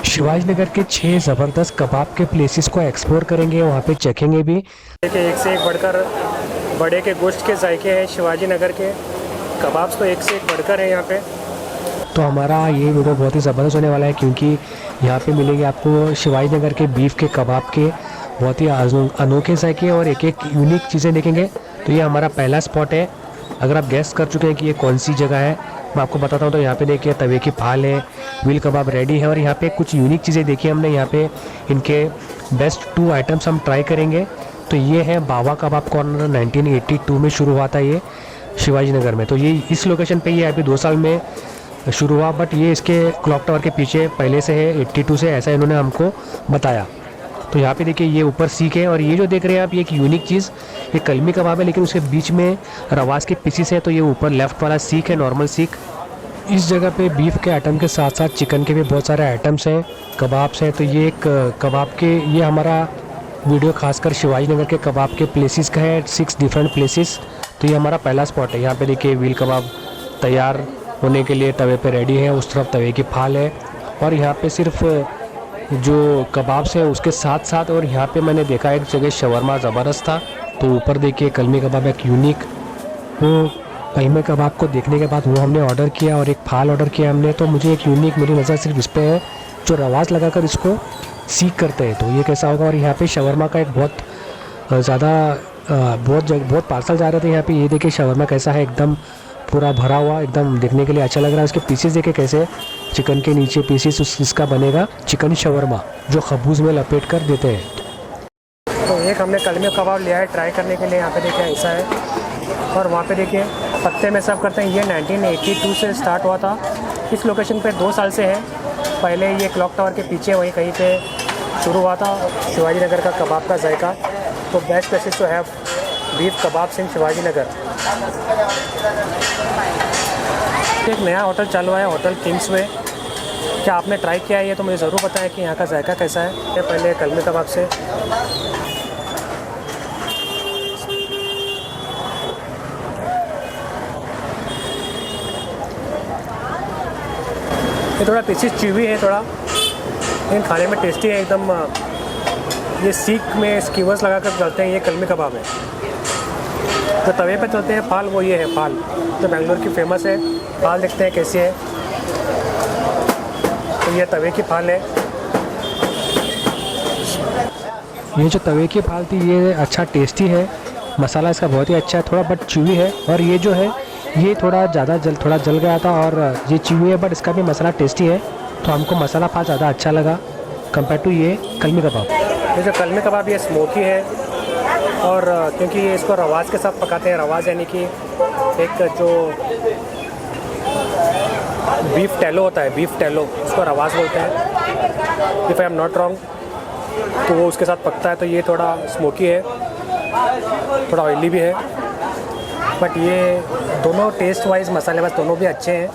शिवाजी नगर के 6 ज़बरदस्त कबाब के प्लेसेस को एक्सप्लोर करेंगे, वहाँ पे चखेंगे भी। देखिए एक से एक बढ़कर बड़े के गोश्त के जायके हैं शिवाजी नगर के। कबाब्स तो एक से एक बढ़कर हैं यहाँ पे। तो हमारा ये वीडियो बहुत ही ज़बरदस्त होने वाला है, क्योंकि यहाँ पे मिलेंगे आपको शिवाजी नगर के बीफ के कबाब के बहुत ही अनोखे जायके और एक एक यूनिक चीज़ें देखेंगे। तो ये हमारा पहला स्पॉट है। अगर आप गेस कर चुके हैं कि ये कौन सी जगह है, मैं आपको बताता हूँ। तो यहाँ पे देखिए तवे की फाल है, व्हील कबाब रेडी है, और यहाँ पे कुछ यूनिक चीज़ें देखी हमने। यहाँ पे इनके बेस्ट 2 आइटम्स हम ट्राई करेंगे। तो ये है बाबा कबाब कॉर्नर, 1982 में शुरू हुआ था ये शिवाजी नगर में। तो ये इस लोकेशन पे ये अभी 2 साल में शुरू हुआ, बट ये इसके क्लॉक टावर के पीछे पहले से है, 82 से, ऐसा इन्होंने हमको बताया। तो यहाँ पे देखिए ये ऊपर सीख है, और ये जो देख रहे हैं आप, ये एक यूनिक चीज़, ये कलमी कबाब है, लेकिन उसके बीच में रवास के पीसीस है। तो ये ऊपर लेफ्ट वाला सीख है, नॉर्मल सीख। इस जगह पे बीफ के आइटम के साथ साथ चिकन के भी बहुत सारे आइटम्स हैं, कबाब्स हैं। तो ये एक कबाब के, ये हमारा वीडियो खासकर शिवाजी नगर के कबाब के प्लेसेस का है, 6 डिफरेंट प्लेसेस। तो ये हमारा पहला स्पॉट है। यहाँ पे देखिए व्हील कबाब तैयार होने के लिए तवे पे रेडी है, उस तरफ तवे की फाल है, और यहाँ पे सिर्फ जो कबाब्स है उसके साथ साथ, और यहाँ पे मैंने देखा एक जगह शवरमा ज़बरदस्त था। तो ऊपर देखिए कलमी कबाब एक यूनिक, वो कलमी कबाब को देखने के बाद वो हमने ऑर्डर किया, और एक फाल ऑर्डर किया हमने। तो मुझे एक यूनिक, मेरी नज़र सिर्फ इस पर है, जो रवाज लगाकर इसको सीख करते हैं, तो ये कैसा होगा। और यहाँ पे शवरमा का एक बहुत ज़्यादा बहुत पार्सल जा रहे थे यहाँ पे। ये देखिए शवरमा कैसा है, एकदम पूरा भरा हुआ, एकदम देखने के लिए अच्छा लग रहा है। उसके पीसेस देखे कैसे, चिकन के नीचे पीसेस, इसका बनेगा चिकन शवरमा, जो खबूज में लपेट कर देते हैं। तो एक हमने कलमी कबाब लिया है ट्राई करने के लिए। यहाँ पे देखिए ऐसा है, और वहाँ पे देखिए पत्ते में सर्व करते हैं। ये 1982 से स्टार्ट हुआ था, इस लोकेशन पे 2 साल से है। पहले ये क्लॉक टावर के पीछे वहीं कहीं पे शुरू हुआ था शिवाजी नगर का कबाब का जायका। तो best places to have beef kebabs in Shivaji Nagar. एक नया होटल चालू हुआ है, होटल किंग्सवे। क्या आपने ट्राई किया है ये, तो मुझे ज़रूर बताएं कि यहाँ का जायका कैसा है। ये पहले कलमी कबाब से, ये थोड़ा पीसेस च्यूवी है थोड़ा, लेकिन खाने में टेस्टी है एकदम। ये सीख में स्कीवर्स लगा कर चलते हैं, ये कलमी कबाब है। जो तवे पे चलते हैं फाल, वो ये है फाल, जो बेंगलोर की फेमस है। फाल देखते हैं कैसी है। तो ये तवे की फाल है। ये जो तवे की फाल थी, ये अच्छा टेस्टी है, मसाला इसका बहुत ही अच्छा है, थोड़ा बट च्यूवी है। और ये जो है, ये थोड़ा जल गया था, और ये च्यूवी है, बट इसका भी मसाला टेस्टी है। तो हमको मसाला फाल ज़्यादा अच्छा लगा कंपेयर टू ये कलमी कबाब। ये जो कलमी कबाब, ये स्मोकी है, और क्योंकि ये इसको रवाज के साथ पकाते हैं। रवाज यानी कि एक जो बीफ टैलो होता है, बीफ टैलो, उसको रवाज बोलते हैं, if I am not wrong. तो वो उसके साथ पकता है। तो ये थोड़ा स्मोकी है, थोड़ा ऑयली भी है, बट ये दोनों टेस्ट वाइज, मसाले वाइज दोनों भी अच्छे हैं।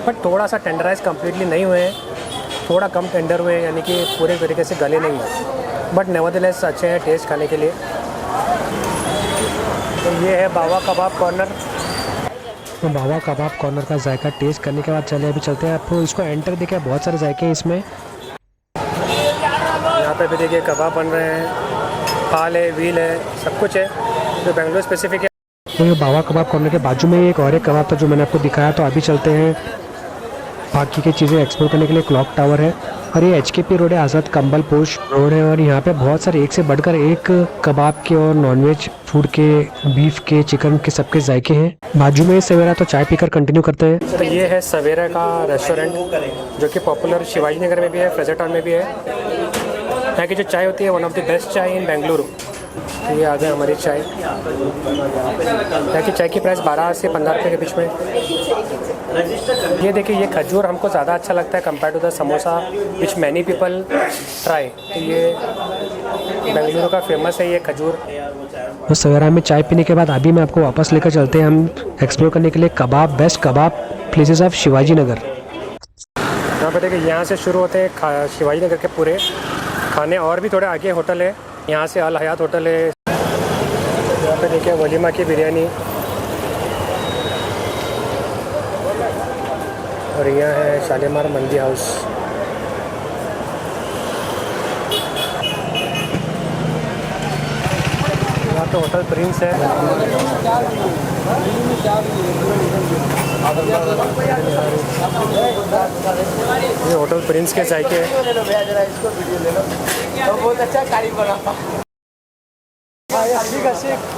बट थोड़ा सा टेंडराइज कम्प्लीटली नहीं हुए हैं, थोड़ा कम टेंडर हुए, यानी कि पूरे तरीके से गले नहीं हैं, बट नेवरदलेस अच्छे हैं टेस्ट खाने के लिए। तो ये है बाबा कबाब कॉर्नर। तो बाबा कबाब कॉर्नर का जायका टेस्ट करने के बाद चले अभी चलते हैं। आपको इसको एंटर देखिए, बहुत सारे जायके हैं इसमें। यहाँ पे भी देखिए कबाब बन रहे हैं, फाल है, व्हील है, सब कुछ है, जो बेंगलोर स्पेसिफिक है। तो ये बाबा कबाब कॉर्नर के बाजू में एक और एक कबाब था जो मैंने आपको दिखाया। तो अभी चलते हैं बाकी की चीज़ें एक्सप्लोर करने के लिए। क्लॉक टावर है, और ये HKP रोड है, आज़ाद कंबल पोश रोड है। और यहाँ पे बहुत सारे एक से बढ़कर एक कबाब के और नॉनवेज फूड के, बीफ के, चिकन के, सबके जायके हैं। बाजू में सवेरा, तो चाय पीकर कंटिन्यू करते हैं। तो ये है सवेरा का रेस्टोरेंट, जो कि पॉपुलर शिवाजी नगर में भी है, फ्रेजर टाउन में भी है। यहाँ की जो चाय होती है, वन ऑफ द बेस्ट चाय इन बेंगलुरु। ये आ गया हमारी चाय। यहाँ की चाय की प्राइस 12 से 15 रुपये के बीच में। ये देखिए, ये खजूर हमको ज़्यादा अच्छा लगता है compare to the samosa which many people try. तो ये बेंगलुरु का फेमस है ये खजूर। तो सवेरा में चाय पीने के बाद अभी मैं आपको वापस लेकर चलते हैं हम एक्सप्लोर करने के लिए कबाब, best kebab places of Shivaji Nagar. यहाँ पे देखिए, यहाँ से शुरू होते हैं शिवाजी नगर के पूरे खाने। और भी थोड़े आगे होटल है, यहाँ से अल हयात होटल है। यहाँ पे देखिए वलीमा की बिरयानी, और यहाँ है शालीमार मंदी हाउस। पे होटल प्रिंस है। ये होटल प्रिंस के जायके है। बहुत अच्छा कारीगर बना।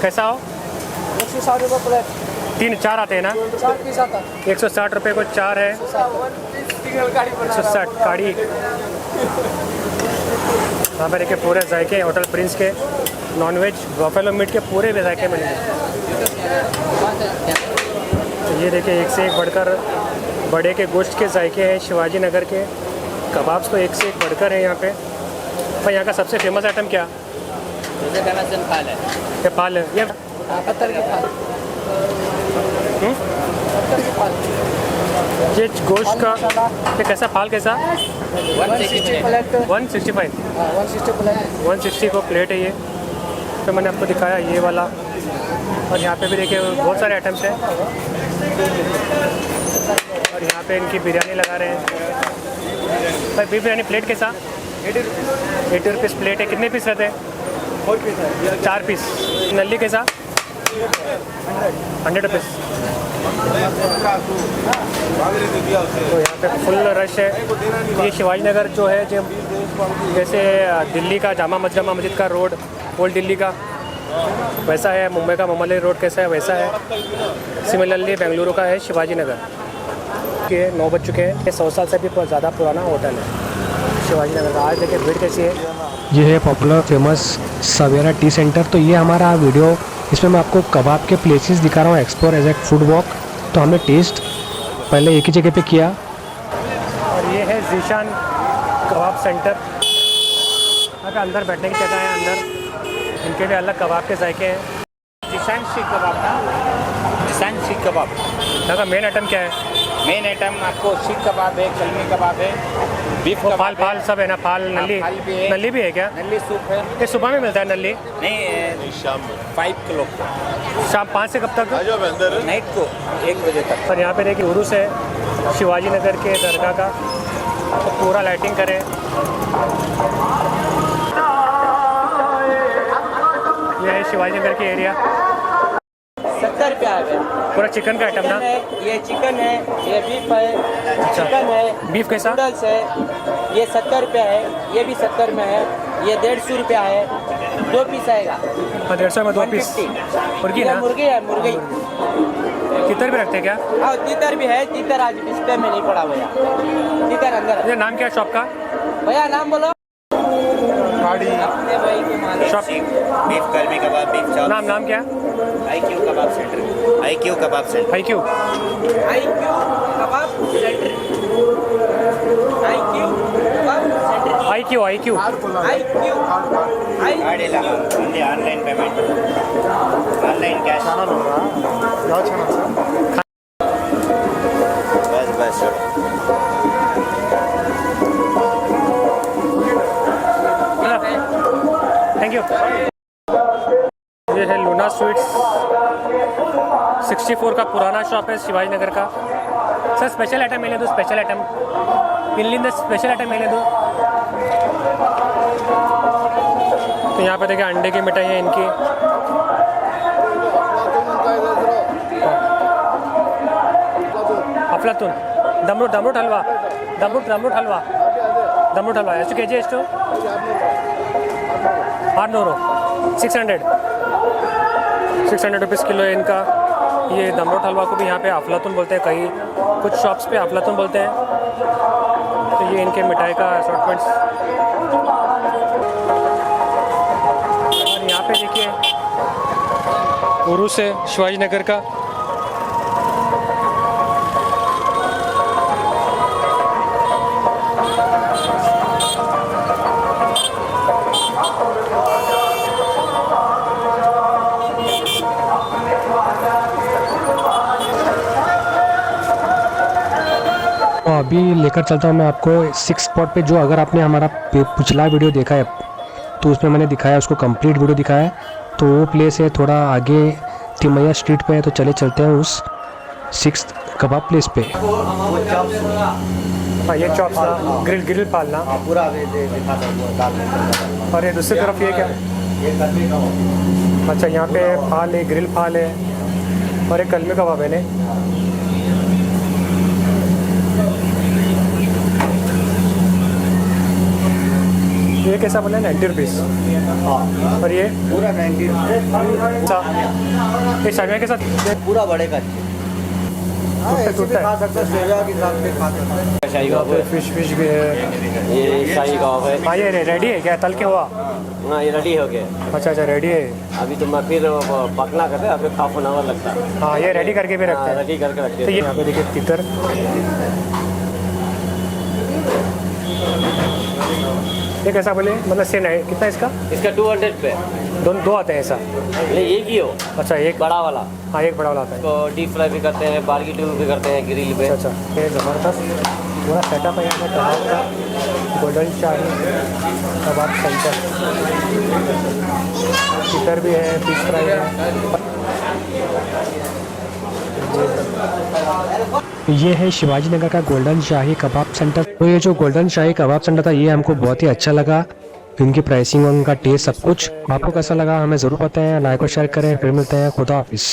कैसा हो? 160 रुपये प्लेट, 3-4 आते हैं ना? 4 पीस आता। 160 रुपये को 4 है। 160 काड़ी। यहाँ पर देखिए पूरे जायके हैं होटल प्रिंस के। नॉनवेज बफेलो मीट के पूरे भी जायके मिलेंगे। तो ये देखिए एक से एक बढ़कर बड़े के गोश्त के जायके हैं। शिवाजी नगर के कबाब्स तो एक से एक बढ़कर है यहाँ पे। भाई यहाँ का सबसे फेमस आइटम क्या? फाल है, ये पाल है। ये पत्थर की फाल, पत्थर की फाल। ये गोश्त का ये कैसा फाल कैसा? 160 प्लेट, 165। 160 प्लेट। 160 को प्लेट है ये। तो मैंने आपको दिखाया ये वाला। और यहाँ पे भी देखिए बहुत सारे आइटम्स हैं। और यहाँ पे इनकी बिरयानी लगा रहे हैं। भाई बीफ बिरयानी प्लेट कैसा? 80 रुपीज़ प्लेट है। कितने पीस रहते हैं? 4 पीस। नल्ली कैसा? 100 रुपीज़। तो यहाँ पे फुल रश है। ये शिवाजी नगर जो है जो जैसे दिल्ली का जामा मस्जिद का रोड ओल्ड दिल्ली का वैसा है। मुंबई का ममली रोड कैसा है वैसा है। सिमिलरली बेंगलुरु का है शिवाजी नगर। ये 9 बज चुके हैं। ये 100 साल से भी ज़्यादा पुराना होटल है शिवाजी नगर का। आज देखिए भीड़ कैसी है। ये है पॉपुलर फेमस सवेरा टी सेंटर। तो ये हमारा वीडियो, इसमें मैं आपको कबाब के प्लेसेस दिखा रहा हूँ explore as a food walk. तो हमने टेस्ट पहले एक ही जगह पे किया। और ये है जीशान कबाब सेंटर। अगर अंदर बैठने की जगह है, अंदर इनके भी अलग कबाब के जायके हैं। जीशान शीख कबाब था। जीशान शीख कबाब यहाँ का मेन आइटम क्या है? मेन आइटम आपको शीख कबाब है, कलमी कबाब है, बीफ वो कबाब फाल फाल सब है ना? फाल नल्ली फाल भी है। नल्ली भी है क्या? नल्ली सूप है। ये सुबह में मिलता है नल्ली? नहीं शाम में 5 किलो शाम 5 से कब तक? नाइट को 1 बजे तक। और यहाँ पे देखिए उर्स है शिवाजी नगर के दरगाह का। तो पूरा लाइटिंग करें। ये है शिवाजी नगर के एरिया। 70 रुपया है। पूरा चिकन का आइटम ना? ये चिकन है, ये बीफ है, चिकन है, बीफ कैसा? नूडल्स है। ये 70 रुपया है, ये भी 70 में है। ये 150 रुपया है, 2 पीस आएगा। 150 में 2 पीस। 150। मुर्गी ये ना? मुर्गी है, मुर्गी। कितने भी रखते हैं क्या? हाँ, तीतर भी है। तीतर आज डिस्प्ले में नहीं पड़ा भैया। तीतर अंदर है। ये नाम क्या है शॉप का? भैया नाम बोलो। अपने भाई को मालूम। शॉप बीफ कलमी कबाब, बीफ चाप। नाम क्या? IQ कबाब सेंटर। IQ कबाब सेंटर। IQ IQ कबाब सेंटर। IQ कबाब सेंटर। IQ IQ गाड़ी लगा only online payment, online cash. बस थैंक यू। ये है लूना स्वीट्स 64 का पुराना शॉप है शिवाजी नगर का। सर स्पेशल आइटम मिले दो, स्पेशल आइटम इनलिंद स्पेशल आइटम मिले दो। तो यहाँ पे देखिए अंडे की मिठाई है इनकी। अफलातून दमरूट हलवा, दमरूट हलवा ಎಷ್ಟು ಕೆ ಜಿ ಎಷ್ಟು? 800 600 रुपीज़ किलो है इनका। ये दमरूट हलवा को भी यहाँ पे अफलातून बोलते हैं, कई कुछ शॉप्स पे अफलातून बोलते हैं। तो ये इनके मिठाई का असॉर्टमेंट्स। और यहाँ पे देखिए उर्स है शिवाजी नगर का। तो अभी लेकर चलता हूँ मैं आपको 6 स्पॉट पे, जो अगर आपने हमारा पिछला वीडियो देखा है तो उसमें मैंने दिखाया, उसको कंप्लीट वीडियो दिखाया है। तो वो प्लेस है थोड़ा आगे तिमैया स्ट्रीट पे है। तो चले चलते हैं उस 6 कबाब प्लेस पे। हाँ ये चॉप्स ना, ग्रिल पालना पूरा दिखा दो। और ये दूसरी तरफ ये क्या? ये कलमी कबाब। अच्छा यहाँ पे फाल है, ग्रिल फाल है और एक कलमी कबाब है ने। ये कैसा बोला 90 रुपीज़। और ये पूरा 90 अच्छा, ये शामिया के साथ ये पूरा बड़े का टूटता है। खा सकते हैं, सेवा के साथ भी खा सकते हैं। शाही यहाँ कबाब पे फिश भी है। ये शाही कबाब है। हाँ ये रेडी है क्या, तल के हुआ? हाँ ये रेडी हो गया। अच्छा अच्छा रेडी है। अभी तो मैं फिर पकना करते हैं, अभी हाफ एन आवर लगता है। हाँ ये रेडी करके भी रखते हैं। रेडी करके रखते तो हैं। ये यहाँ पे देखिए तितर, ये कैसा बोले, मतलब सेम है कितना इसका? इसका 200 पे दोनों दो आते हैं ऐसा? नहीं एक ही हो, अच्छा एक, बड़ा वाला। हाँ एक बड़ा वाला आता है। तो डीप फ्राई भी करते हैं, बारबेक्यू भी करते हैं ग्रिल पे। अच्छा अच्छा, ये ज़बरदस्त पूरा सेटअप है यहाँ पे कबाब का। गोल्डन शाही कबाब सेंटर, चिकन भी है, फिश फ्राई है। ये है शिवाजी नगर का गोल्डन शाही कबाब सेंटर। तो ये जो गोल्डन शाही कबाब सेंटर था ये हमको बहुत ही अच्छा लगा, इनकी प्राइसिंग और उनका टेस्ट सब कुछ। आपको कैसा लगा हमें ज़रूर बताएं, लाइक और शेयर करें। फिर मिलते हैं, खुदा हाफिज़।